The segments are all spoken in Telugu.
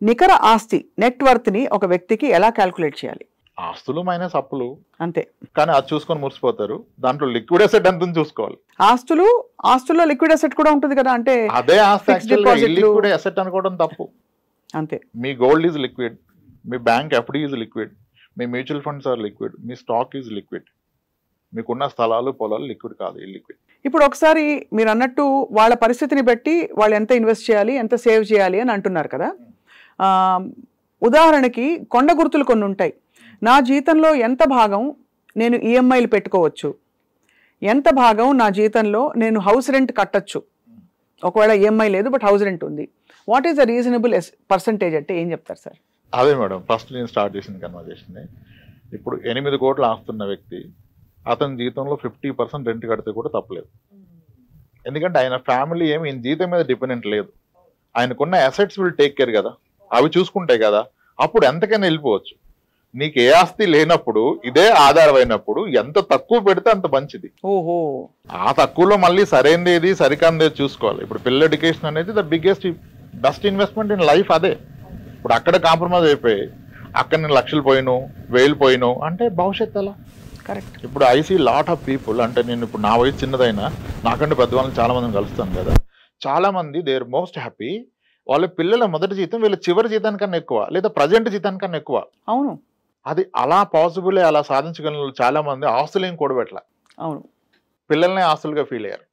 నికర ఆస్తి నెట్ వర్త్ ని ఒక వ్యక్తికి ఎలా క్యాల్కులేట్ చేయాలి? ఆస్తులు మైనస్ అప్పులు అంతే. కానీ అది చూసుకొని మురిసిపోతారు. దాంట్లో లిక్విడ్ అసెట్ ఎంత చూసుకోవాలి. ఆస్తుల్లో లిక్విడ్ అసెట్ కూడా ఉంటుంది కదా, అంటే అదే ఆస్తి లిక్విడ్ అసెట్ అనుకోవడం తప్పు. అంతే. మీ గోల్డ్ ఈజ్ లిక్విడ్, మీ బ్యాంక్ ఎఫ్డి ఈజ్ లిక్విడ్, మీ మ్యూచువల్ ఫండ్స్ ఆర్ లిక్విడ్, మీ స్టాక్ ఈజ్ లిక్విడ్. మీకున్న స్థలాలు పొలాలు లిక్విడ్ కాదు, ఇల్లిక్విడ్. ఇప్పుడు ఒకసారి మీరు అన్నట్టు వాళ్ళ పరిస్థితిని బట్టి వాళ్ళు ఎంత ఇన్వెస్ట్ చేయాలి, ఎంత సేవ్ చేయాలి అని అంటున్నారు కదా. ఉదాహరణకి కొండ గుర్తులు కొన్ని ఉంటాయి. నా జీతంలో ఎంత భాగం నేను ఈఎంఐలు పెట్టుకోవచ్చు, ఎంత భాగం నా జీతంలో నేను హౌస్ రెంట్ కట్టచ్చు, ఒకవేళ ఈఎంఐ లేదు బట్ హౌస్ రెంట్ ఉంది, what is the reasonable percentage అంటే ఏం చెప్తారు సార్? అదే మేడం, ఫస్ట్ నేను స్టార్ట్ చేసిన కన్వర్జేషన్. ఇప్పుడు 8 కోట్లు ఆస్తున్న వ్యక్తి అతని జీతంలో 50% రెంట్ కడితే కూడా తప్పలేదు. ఎందుకంటే ఆయన ఫ్యామిలీ ఏమి ఈయన జీతం మీద డిపెండెంట్ లేదు. ఆయనకున్న అసెట్స్ విల్ టేక్ కేర్ కదా, అవి చూసుకుంటాయి కదా, అప్పుడు ఎంతకైనా వెళ్ళిపోవచ్చు. నీకు ఏ ఆస్తి లేనప్పుడు ఇదే ఆధారం అయినప్పుడు ఎంత తక్కువ పెడితే అంత మంచిది. ఓహో, ఆ తక్కువలో మళ్ళీ సరైనది ఏది సరికాందేది చూసుకోవాలి. ఇప్పుడు పిల్లల ఎడ్యుకేషన్ అనేది the best investment in life. అదే ఇప్పుడు అక్కడ కాంప్రమైజ్ అయిపోయి అక్కడ నేను లక్షలు పోయిను 1000 పోయిను అంటే భవిష్యత్తు ఎలా? కరెక్ట్. ఇప్పుడు I see lot of people, అంటే నేను ఇప్పుడు నా వయసు చిన్నదైనా నాకంటే పెద్దవాళ్ళని చాలా మందిని కలుస్తాను కదా, చాలా మంది దే ఆర్ మోస్ట్ హ్యాపీ. వాళ్ళ పిల్లల మొదటి జీతం వీళ్ళ చివరి జీతానికన్నా ఎక్కువ, లేదా ప్రజెంట్ జీతానికన్నా ఎక్కువ. అవును, అది అలా పాసిబుల్, అలా సాధించగల చాలా మంది ఆస్తులు ఏం కూడబెట్ల. అవును, పిల్లల్నే ఆస్తులుగా ఫీల్ అయ్యారు,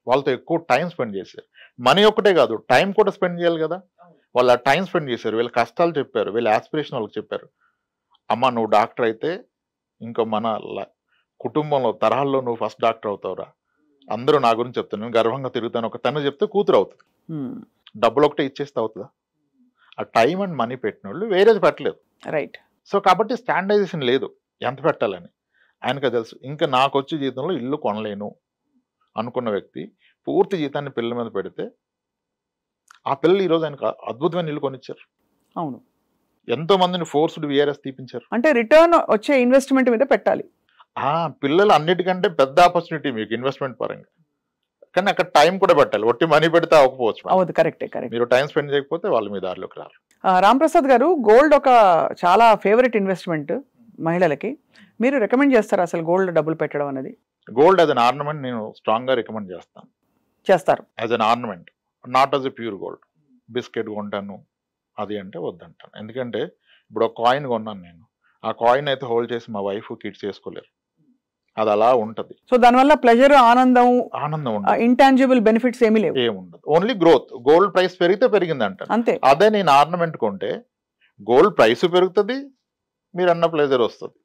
వాళ్ళతో ఎక్కువ టైం స్పెండ్ చేశారు. మనీ ఒక్కటే కాదు, టైం కూడా స్పెండ్ చేయాలి కదా. వాళ్ళు ఆ టైం స్పెండ్ చేశారు, వీళ్ళ కష్టాలు చెప్పారు, వీళ్ళ ఆస్పిరేషన్ వాళ్ళకి చెప్పారు. అమ్మ నువ్వు డాక్టర్ అయితే ఇంకో మన కుటుంబంలో తరహాల్లో నువ్వు ఫస్ట్ డాక్టర్ అవుతావురా, అందరూ నా గురించి చెప్తాను, నేను గర్వంగా తిరుగుతాను. ఒక తను చెప్తే కూతురు అవుతుంది. డబ్బులు ఒకటే ఇచ్చేస్తే అవుతుందా? ఆ టైం అండ్ మనీ పెట్టిన వాళ్ళు వేరేది పెట్టలేదు. రైట్. సో కాబట్టి స్టాండర్డైజేషన్ లేదు ఎంత పెట్టాలని. ఆయనకు తెలుసు. ఇంకా నాకు వచ్చే జీతంలో ఇల్లు కొనలేను అనుకున్న వ్యక్తి పూర్తి జీతాన్ని పిల్లల మీద పెడితే ఆ పిల్లలు ఈరోజు ఆయనకు అద్భుతమైన ఇల్లు కొనిచ్చారు. అవును, ఎంతో మందిని ఫోర్స్డ్ విఆర్ఎస్ తీపించారు. అంటే రిటర్న్ వచ్చే ఇన్వెస్ట్మెంట్ మీద పెట్టాలి. పిల్లలు అన్నిటికంటే పెద్ద ఆపర్చునిటీ మీకు ఇన్వెస్ట్మెంట్ పరంగా, కానీ అక్కడ టైం కూడా పెట్టాలి. ఒట్టి మనీ పెడితే అవ్వకపోవచ్చు. అవును, కరెక్టే, కరెక్ట్. మీరు టైం స్పెండ్ చేయకపోతే వాళ్ళు మీ దారిలోకి రారు. రాంప్రసాద్ గారు, గోల్డ్ ఒక చాలా ఫేవరెట్ ఇన్వెస్ట్మెంట్ మహిళలకి. మీరు రికమెండ్ చేస్తారు అసలు గోల్డ్ డబ్బులు పెట్టడం అనేది? గోల్డ్ యాజ్ అన్ ఆర్నమెంట్ నేను స్ట్రాంగ్ గా రికమెండ్ చేస్తారు. As an ornament, not as a pure gold. Biscuit కొంటాను అది అంటే వద్దంటాను. ఎందుకంటే ఇప్పుడు ఒక కాయిన్ కొన్నాను నేను, ఆ కాయిన్ అయితే హోల్డ్ చేసి మా వైఫ్ కిడ్స్ చేసుకోలేరు. అది అలా ఉంటది. సో దానివల్ల ప్లెజర్, ఆనందం ఉండదు. ఇంటాంజిబుల్ బెనిఫిట్స్ ఏముండదు. Only growth. గోల్డ్ ప్రైస్ పెరిగితే పెరిగింది అంట అంతే. అదే నేను ఆర్నమెంట్ కొంటే గోల్డ్ ప్రైస్ పెరుగుతుంది, మీరు అన్న ప్లెజర్ వస్తుంది.